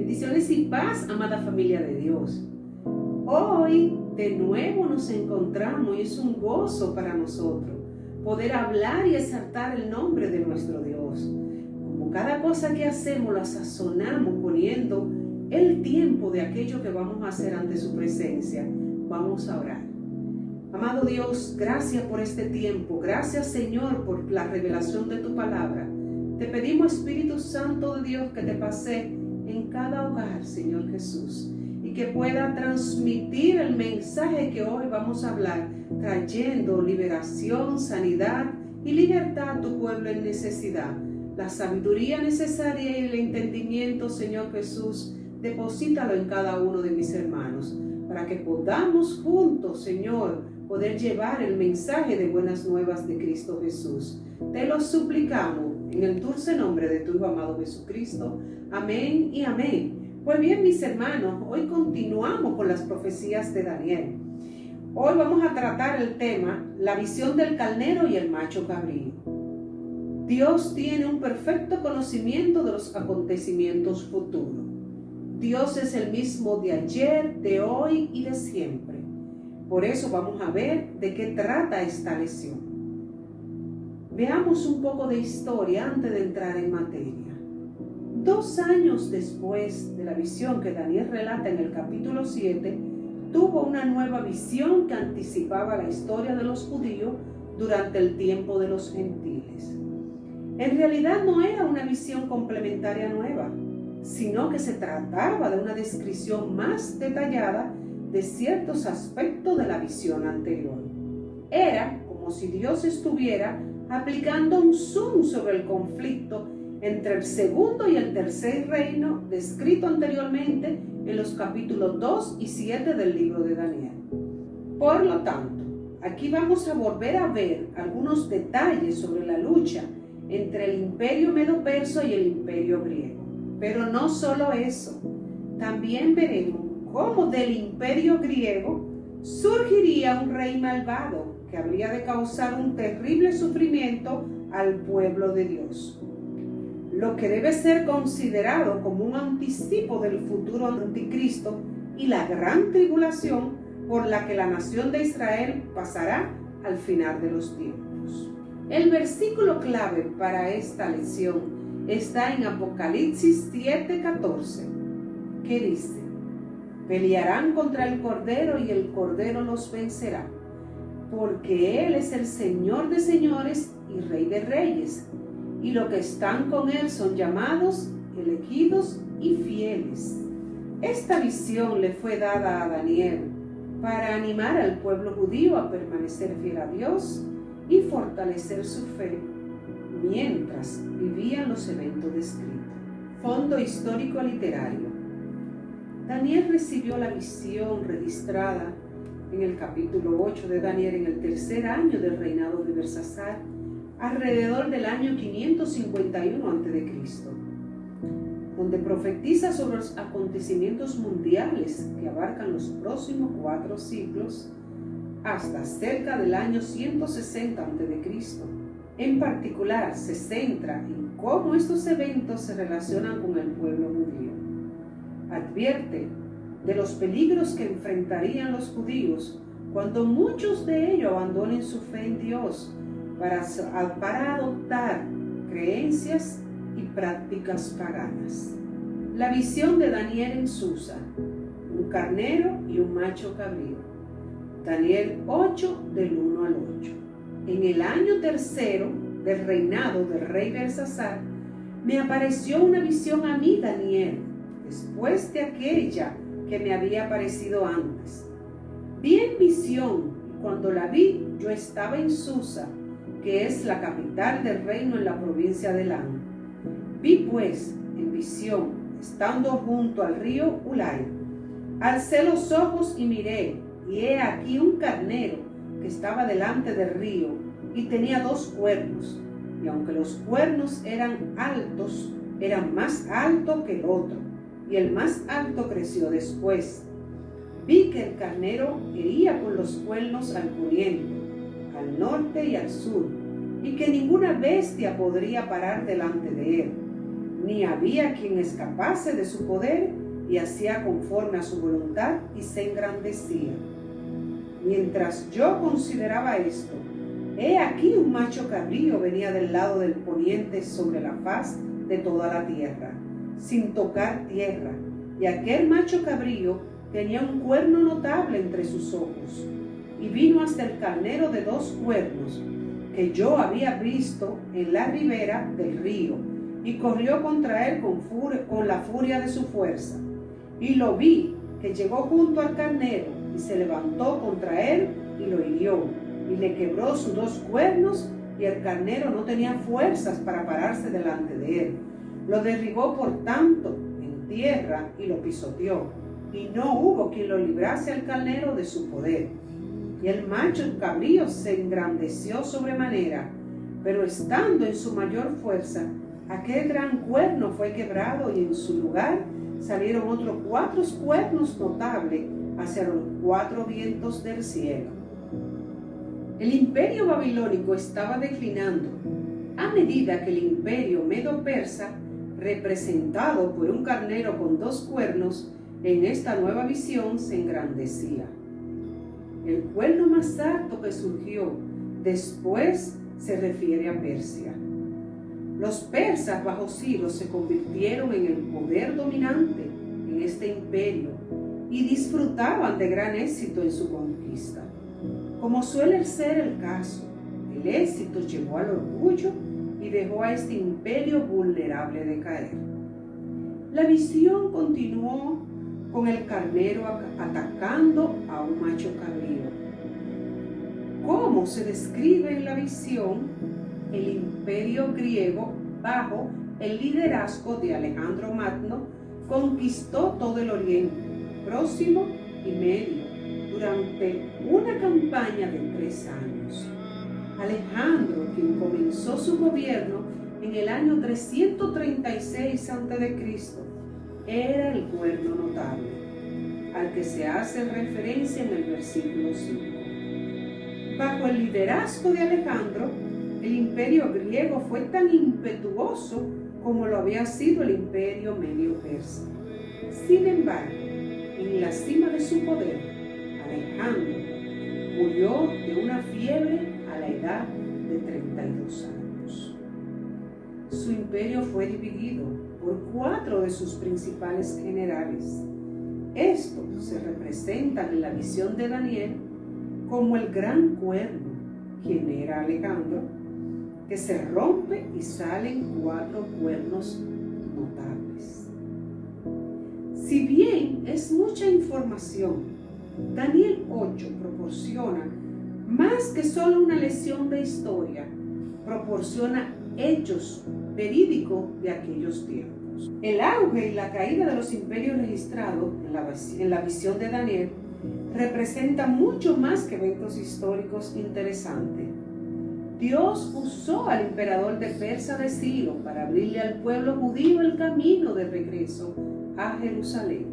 Bendiciones y paz, amada familia de Dios. Hoy de nuevo nos encontramos y es un gozo para nosotros poder hablar y exaltar el nombre de nuestro Dios. Como cada cosa que hacemos la sazonamos poniendo el tiempo de aquello que vamos a hacer ante su presencia. Vamos a orar. Amado Dios, gracias por este tiempo. Gracias, Señor, por la revelación de tu palabra. Te pedimos, Espíritu Santo de Dios, que te pase en cada hogar, Señor Jesús, y que pueda transmitir el mensaje que hoy vamos a hablar, trayendo liberación, sanidad y libertad a tu pueblo en necesidad. La sabiduría necesaria y el entendimiento, Señor Jesús, deposítalo en cada uno de mis hermanos, para que podamos juntos, Señor, poder llevar el mensaje de buenas nuevas de Cristo Jesús. Te lo suplicamos en el dulce nombre de tu Hijo amado Jesucristo. Amén y amén. Pues bien, mis hermanos, hoy continuamos con las profecías de Daniel. Hoy vamos a tratar el tema, la visión del carnero y el macho cabrío. Dios tiene un perfecto conocimiento de los acontecimientos futuros. Dios es el mismo de ayer, de hoy y de siempre. Por eso vamos a ver de qué trata esta lección. Veamos un poco de historia antes de entrar en materia. 2 años después de la visión que Daniel relata en el capítulo 7, tuvo una nueva visión que anticipaba la historia de los judíos durante el tiempo de los gentiles. En realidad no era una visión complementaria nueva, sino que se trataba de una descripción más detallada de ciertos aspectos de la visión anterior. Era como si Dios estuviera aplicando un zoom sobre el conflicto entre el segundo y el tercer reino descrito anteriormente en los capítulos 2 y 7 del libro de Daniel. Por lo tanto, aquí vamos a volver a ver algunos detalles sobre la lucha entre el imperio medo-persa y el imperio griego. Pero no solo eso, también veremos cómo del imperio griego surgiría un rey malvado que habría de causar un terrible sufrimiento al pueblo de Dios, lo que debe ser considerado como un anticipo del futuro anticristo y la gran tribulación por la que la nación de Israel pasará al final de los tiempos. El versículo clave para esta lección está en Apocalipsis 7:14, que dice: pelearán contra el Cordero y el Cordero los vencerá, porque Él es el Señor de señores y Rey de reyes, y los que están con Él son llamados, elegidos y fieles. Esta visión le fue dada a Daniel para animar al pueblo judío a permanecer fiel a Dios y fortalecer su fe mientras vivían los eventos descritos. Fondo histórico literario. Daniel recibió la visión registrada en el capítulo 8 de Daniel en el tercer año del reinado de Belsasar, alrededor del año 551 a.C., donde profetiza sobre los acontecimientos mundiales que abarcan los próximos 4 siglos hasta cerca del año 160 a.C. En particular, se centra en cómo estos eventos se relacionan con el pueblo judío. Advierte de los peligros que enfrentarían los judíos cuando muchos de ellos abandonen su fe en Dios para adoptar creencias y prácticas paganas. La visión de Daniel en Susa, un carnero y un macho cabrío. Daniel 8 del 1 al 8. En el año tercero del reinado del rey Belsasar, me apareció una visión a mí, Daniel, después de aquella que me había aparecido antes. Vi en visión, y cuando la vi, yo estaba en Susa, que es la capital del reino en la provincia de Elam. Vi pues, en visión, estando junto al río Ulai, alcé los ojos y miré, y he aquí un carnero que estaba delante del río, y tenía 2 cuernos, y aunque los cuernos eran altos, eran más altos que el otro, y el más alto creció después. Vi que el carnero hería con los cuernos al poniente, al norte y al sur, y que ninguna bestia podría parar delante de él, ni había quien escapase de su poder, y hacía conforme a su voluntad y se engrandecía. Mientras yo consideraba esto, he aquí un macho cabrío venía del lado del poniente sobre la faz de toda la tierra, sin tocar tierra, y aquel macho cabrío tenía un cuerno notable entre sus ojos, y vino hasta el carnero de 2 cuernos, que yo había visto en la ribera del río, y corrió contra él con la furia de su fuerza. Y lo vi, que llegó junto al carnero, y se levantó contra él, y lo hirió, y le quebró sus 2 cuernos, y el carnero no tenía fuerzas para pararse delante de él. Lo derribó por tanto en tierra, y lo pisoteó, y no hubo quien lo librase al carnero de su poder. Y el macho cabrío se engrandeció sobremanera, pero estando en su mayor fuerza, aquel gran cuerno fue quebrado, y en su lugar salieron otros 4 cuernos notables hacia los 4 vientos del cielo. El imperio babilónico estaba declinando a medida que el imperio medo-persa, representado por un carnero con 2 cuernos, en esta nueva visión se engrandecía. El cuerno más alto que surgió después se refiere a Persia. Los persas bajo Ciro se convirtieron en el poder dominante en este imperio y disfrutaban de gran éxito en su conquista. Como suele ser el caso, el éxito llevó al orgullo y dejó a este imperio vulnerable de caer. La visión continuó con el carnero atacando a un macho cabrío. ¿Cómo se describe en la visión? El imperio griego, bajo el liderazgo de Alejandro Magno, conquistó todo el Oriente Próximo y Medio durante una campaña de 3 años. Alejandro, quien comenzó su gobierno en el año 336 a.C., era el cuerno notable, al que se hace referencia en el versículo 5. Bajo el liderazgo de Alejandro, el imperio griego fue tan impetuoso como lo había sido el imperio medio-persa. Sin embargo, en la cima de su poder, Alejandro murió de una fiebre a la edad de 32 años. Su imperio fue dividido por 4 de sus principales generales. Estos se representan en la visión de Daniel como el gran cuerno, quien era Alejandro, que se rompe y salen 4 cuernos notables. Si bien es mucha información, Daniel 8 proporciona más que solo una lección de historia, proporciona hechos verídicos de aquellos tiempos. El auge y la caída de los imperios registrados en la visión de Daniel representa mucho más que eventos históricos interesantes. Dios usó al emperador de Persa de Ciro para abrirle al pueblo judío el camino de regreso a Jerusalén.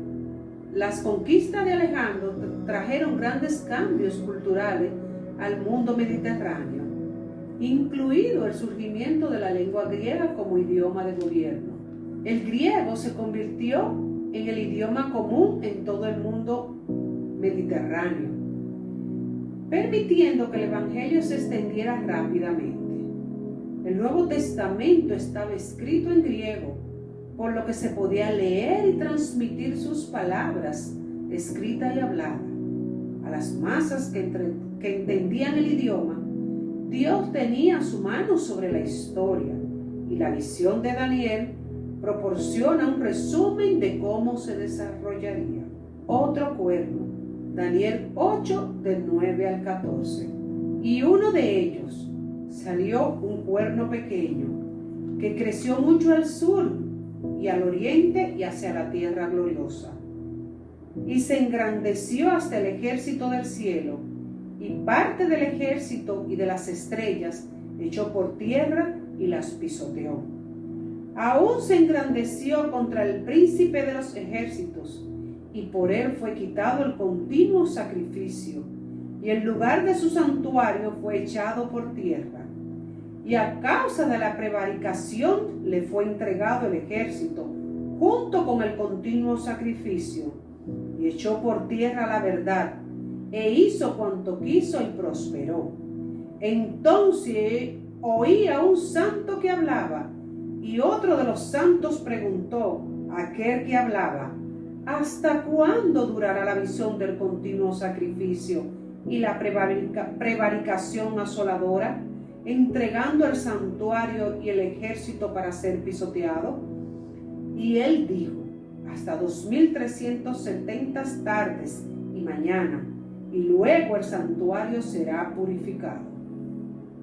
Las conquistas de Alejandro trajeron grandes cambios culturales al mundo mediterráneo, incluido el surgimiento de la lengua griega como idioma de gobierno. El griego se convirtió en el idioma común en todo el mundo mediterráneo, permitiendo que el evangelio se extendiera rápidamente. El Nuevo Testamento estaba escrito en griego, por lo que se podía leer y transmitir sus palabras, escrita y hablada. A las masas que entendían el idioma, Dios tenía su mano sobre la historia, y la visión de Daniel proporciona un resumen de cómo se desarrollaría. Otro cuerno, Daniel 8, del 9 al 14. Y uno de ellos salió un cuerno pequeño, que creció mucho al sur y al oriente y hacia la tierra gloriosa. Y se engrandeció hasta el ejército del cielo, y parte del ejército y de las estrellas echó por tierra y las pisoteó. Aún se engrandeció contra el príncipe de los ejércitos, y por él fue quitado el continuo sacrificio, y el lugar de su santuario fue echado por tierra. y a causa de la prevaricación le fue entregado el ejército, junto con el continuo sacrificio, y echó por tierra la verdad, e hizo cuanto quiso y prosperó. Entonces oí a un santo que hablaba, y otro de los santos preguntó a aquel que hablaba: ¿hasta cuándo durará la visión del continuo sacrificio y la prevaricación asoladora, entregando el santuario y el ejército para ser pisoteado? Y él dijo: hasta 2370 tardes y mañana, y luego el santuario será purificado.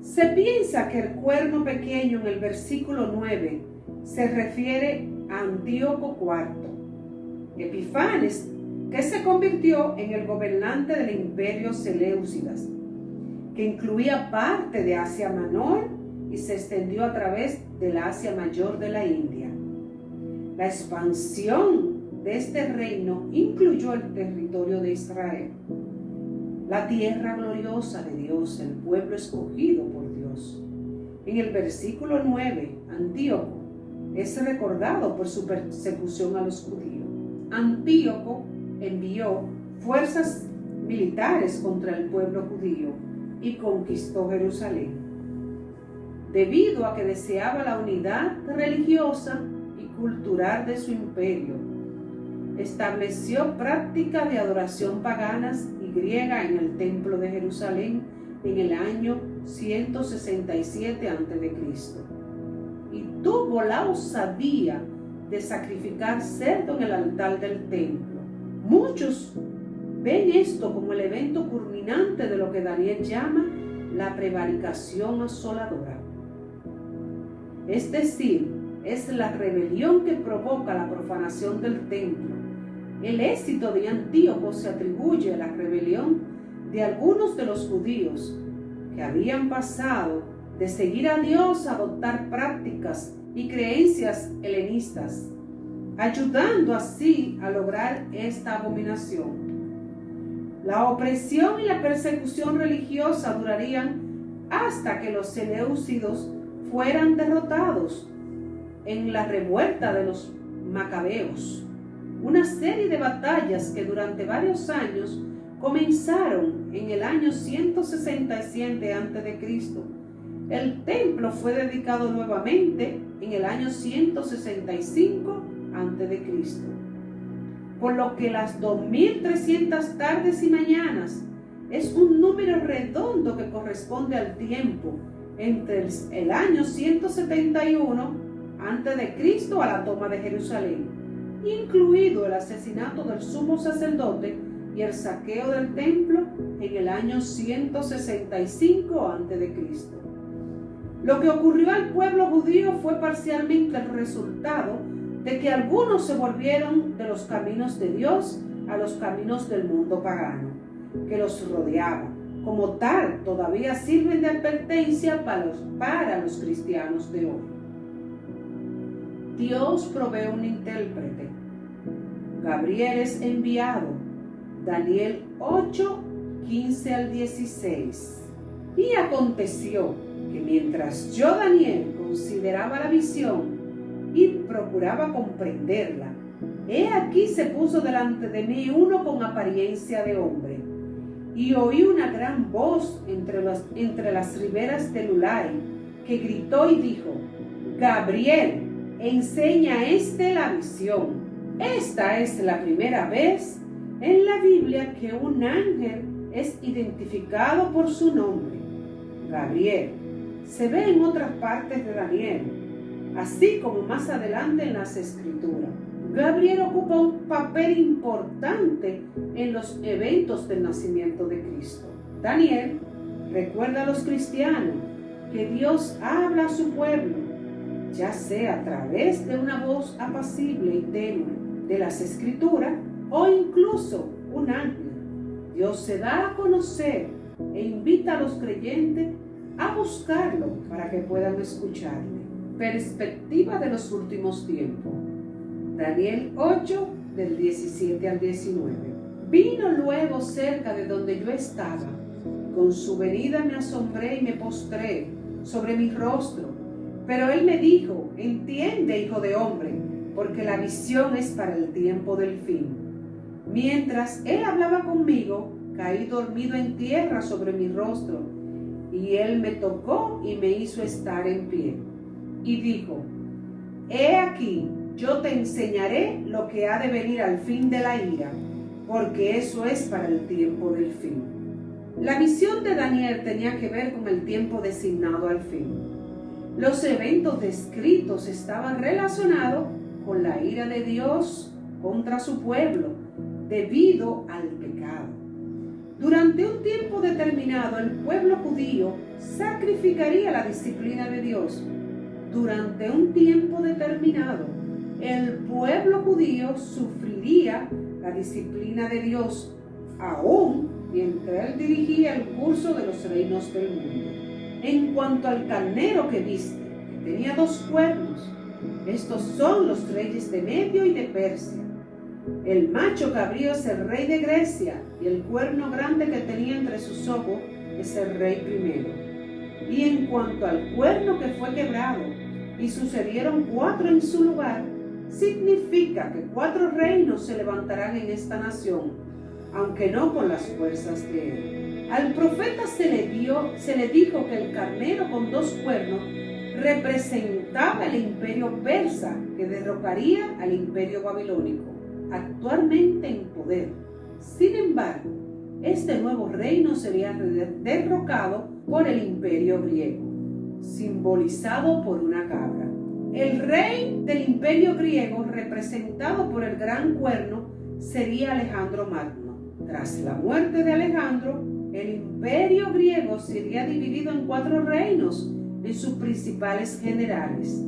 Se piensa que el cuerno pequeño en el versículo 9 se refiere a Antíoco IV Epifanes, que se convirtió en el gobernante del imperio Seleucidas, que incluía parte de Asia Menor y se extendió a través del Asia Mayor de la India. La expansión de este reino incluyó el territorio de Israel, la tierra gloriosa de Dios, el pueblo escogido por Dios. En el versículo 9, Antíoco es recordado por su persecución a los judíos. Antíoco envió fuerzas militares contra el pueblo judío y conquistó Jerusalén. Debido a que deseaba la unidad religiosa y cultural de su imperio, estableció prácticas de adoración paganas y griega en el templo de Jerusalén en el año 167 a.C. y tuvo la osadía de sacrificar cerdo en el altar del templo. Muchos ven esto como el evento culminante de lo que Daniel llama la prevaricación asoladora. Es decir, es la rebelión que provoca la profanación del templo. El éxito de Antíoco se atribuye a la rebelión de algunos de los judíos que habían pasado de seguir a Dios a adoptar prácticas y creencias helenistas, ayudando así a lograr esta abominación. La opresión y la persecución religiosa durarían hasta que los seleucidos fueran derrotados en la revuelta de los macabeos, una serie de batallas que durante varios años comenzaron en el año 167 a.C. El templo fue dedicado nuevamente en el año 165 a.C., por lo que las 2300 tardes y mañanas es un número redondo que corresponde al tiempo entre el año 171 a.C. a la toma de Jerusalén, incluido el asesinato del sumo sacerdote y el saqueo del templo en el año 165 a.C. Lo que ocurrió al pueblo judío fue parcialmente el resultado de que algunos se volvieron de los caminos de Dios a los caminos del mundo pagano que los rodeaba. Como tal, todavía sirven de advertencia para los cristianos de hoy. Dios provee un intérprete. Gabriel es enviado. Daniel 8, 15 al 16. Y aconteció que mientras yo, Daniel, consideraba la visión y procuraba comprenderla, he aquí se puso delante de mí uno con apariencia de hombre, y oí una gran voz entre las riberas del Ulai, que gritó y dijo: Gabriel, enseña a la visión. Esta es la primera vez en la Biblia que un ángel es identificado por su nombre. Gabriel se ve en otras partes de Daniel, así como más adelante en las Escrituras. Gabriel ocupa un papel importante en los eventos del nacimiento de Cristo. Daniel recuerda a los cristianos que Dios habla a su pueblo, ya sea a través de una voz apacible y tenue de las Escrituras o incluso un ángel. Dios se da a conocer e invita a los creyentes a buscarlo para que puedan escucharle. Perspectiva de los últimos tiempos. Daniel 8, del 17 al 19. Vino luego cerca de donde yo estaba. Con su venida me asombré y me postré sobre mi rostro. Pero él me dijo: entiende, hijo de hombre, porque la visión es para el tiempo del fin. Mientras él hablaba conmigo, caí dormido en tierra sobre mi rostro, y él me tocó y me hizo estar en pie. Y dijo: he aquí, yo te enseñaré lo que ha de venir al fin de la ira, porque eso es para el tiempo del fin. La visión de Daniel tenía que ver con el tiempo designado al fin. Los eventos descritos estaban relacionados con la ira de Dios contra su pueblo debido al pecado. Durante un tiempo determinado, el pueblo judío sacrificaría la disciplina de Dios. Durante un tiempo determinado, el pueblo judío sufriría la disciplina de Dios, aún mientras él dirigía el curso de los reinos del mundo. En cuanto al carnero que viste, que tenía 2 cuernos, estos son los reyes de Medio y de Persia. El macho cabrío es el rey de Grecia, y el cuerno grande que tenía entre sus ojos es el rey primero. Y en cuanto al cuerno que fue quebrado, y sucedieron 4 en su lugar, significa que 4 reinos se levantarán en esta nación, aunque no con las fuerzas de él. Al profeta se le dijo que el carnero con 2 cuernos representaba el imperio persa, que derrocaría al imperio babilónico, actualmente en poder. Sin embargo, este nuevo reino sería derrocado por el imperio griego, simbolizado por una cabra. El rey del imperio griego, representado por el gran cuerno, sería Alejandro Magno. Tras la muerte de Alejandro, el imperio griego sería dividido en 4 reinos en sus principales generales.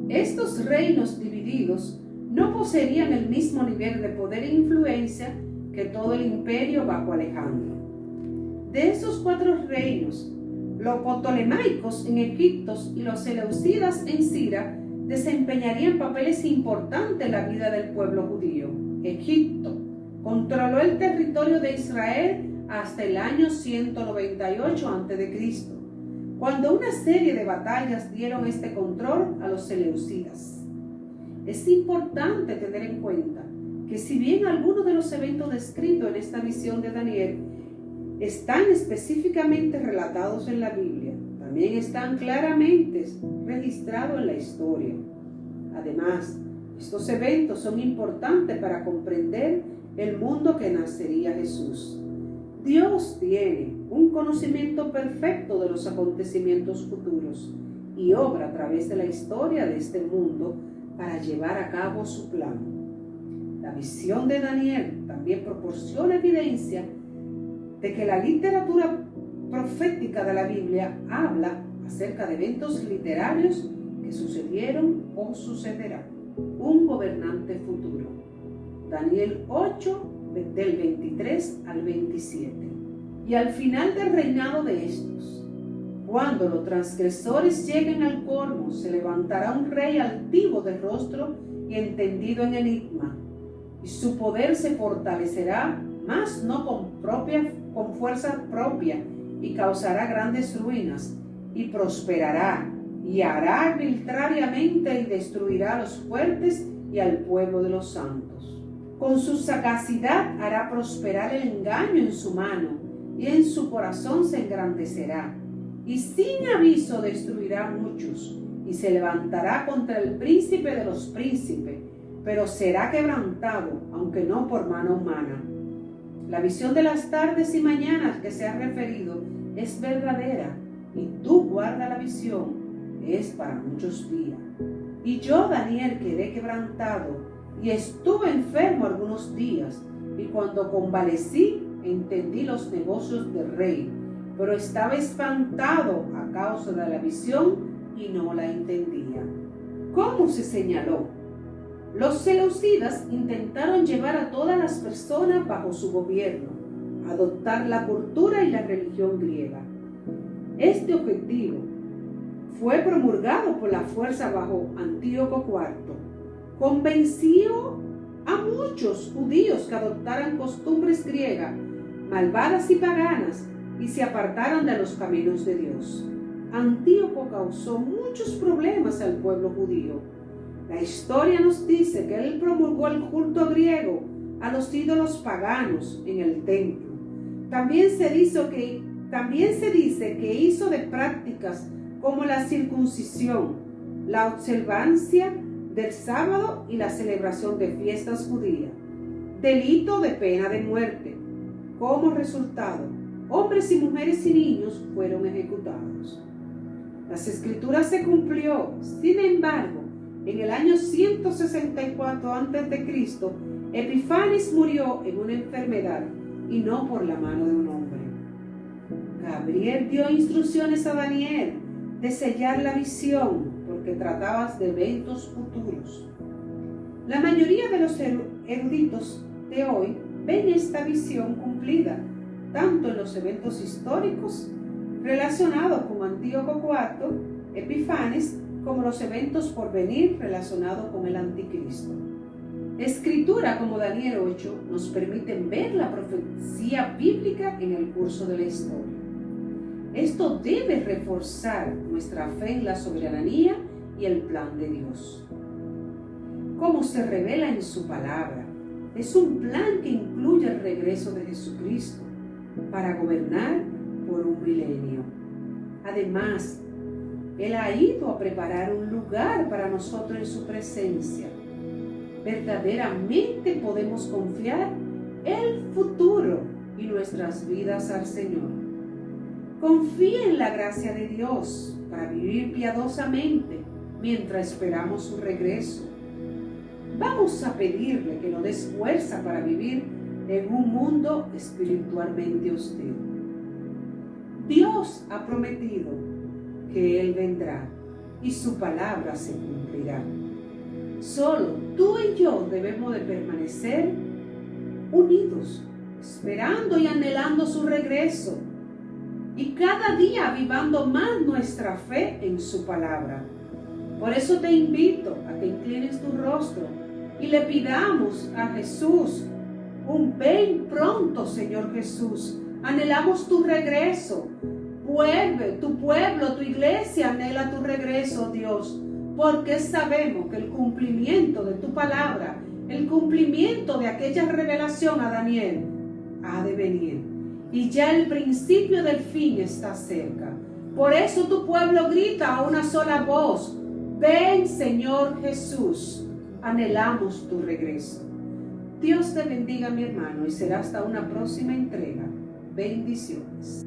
Estos reinos divididos no poseerían el mismo nivel de poder e influencia que todo el imperio bajo Alejandro. De esos 4 reinos, los ptolemaicos en Egipto y los seleucidas en Siria desempeñarían papeles importantes en la vida del pueblo judío. Egipto controló el territorio de Israel hasta el año 198 a.C., cuando una serie de batallas dieron este control a los seleucidas. Es importante tener en cuenta que si bien algunos de los eventos descritos en esta visión de Daniel están específicamente relatados en la Biblia, también están claramente registrados en la historia. Además, estos eventos son importantes para comprender el mundo que nacería Jesús. Dios tiene un conocimiento perfecto de los acontecimientos futuros y obra a través de la historia de este mundo para llevar a cabo su plan. La visión de Daniel también proporciona evidencia de que la literatura profética de la Biblia habla acerca de eventos literarios que sucedieron o sucederán. Un gobernante futuro. Daniel 8, del 23 al 27. Y al final del reinado de estos, cuando los transgresores lleguen al colmo, se levantará un rey altivo de rostro y entendido en enigma, y su poder se fortalecerá, mas no con fuerza propia, y causará grandes ruinas, y prosperará, y hará arbitrariamente y destruirá a los fuertes y al pueblo de los santos. Con su sagacidad hará prosperar el engaño en su mano, y en su corazón se engrandecerá, y sin aviso destruirá a muchos, y se levantará contra el príncipe de los príncipes, pero será quebrantado, aunque no por mano humana. La visión de las tardes y mañanas que se ha referido es verdadera, y tú guarda la visión, es para muchos días. Y yo, Daniel, quedé quebrantado, y estuve enfermo algunos días, y cuando convalecí, entendí los negocios del rey, pero estaba espantado a causa de la visión y no la entendía. ¿Cómo se señaló? Los seleucidas intentaron llevar a todas las personas bajo su gobierno, adoptar la cultura y la religión griega. Este objetivo fue promulgado por la fuerza bajo Antíoco IV. Convenció a muchos judíos que adoptaran costumbres griegas, malvadas y paganas, y se apartaran de los caminos de Dios. Antíoco causó muchos problemas al pueblo judío. La historia nos dice que él promulgó el culto griego a los ídolos paganos en el templo. También se dice que hizo de prácticas como la circuncisión, la observancia del sábado y la celebración de fiestas judías, delito de pena de muerte. Como resultado, hombres y mujeres y niños fueron ejecutados. Las escrituras se cumplió. Sin embargo, en el año 164 a.C., Epifanes murió en una enfermedad y no por la mano de un hombre. Gabriel dio instrucciones a Daniel de sellar la visión porque trataba de eventos futuros. La mayoría de los eruditos de hoy ven esta visión cumplida, tanto en los eventos históricos relacionados con Antíoco IV, Epifanes, como los eventos por venir relacionados con el anticristo. Escritura como Daniel 8 nos permiten ver la profecía bíblica en el curso de la historia. Esto debe reforzar nuestra fe en la soberanía y el plan de Dios. Como se revela en su palabra, es un plan que incluye el regreso de Jesucristo para gobernar por un milenio. Además, Él ha ido a preparar un lugar para nosotros en su presencia. Verdaderamente podemos confiar el futuro y nuestras vidas al Señor. Confía en la gracia de Dios para vivir piadosamente mientras esperamos su regreso. Vamos a pedirle que nos dé fuerza para vivir en un mundo espiritualmente hostil. Dios ha prometido que Él vendrá y su palabra se cumplirá. Solo tú y yo debemos de permanecer unidos, esperando y anhelando su regreso, y cada día avivando más nuestra fe en su palabra. Por eso te invito a que inclines tu rostro y le pidamos a Jesús un ven pronto, Señor Jesús. Anhelamos tu regreso. Vuelve, tu pueblo, tu iglesia anhela tu regreso, Dios, porque sabemos que el cumplimiento de tu palabra, el cumplimiento de aquella revelación a Daniel, ha de venir. Y ya el principio del fin está cerca. Por eso tu pueblo grita a una sola voz: ven, Señor Jesús. Anhelamos tu regreso. Dios te bendiga, mi hermano, y será hasta una próxima entrega. Bendiciones.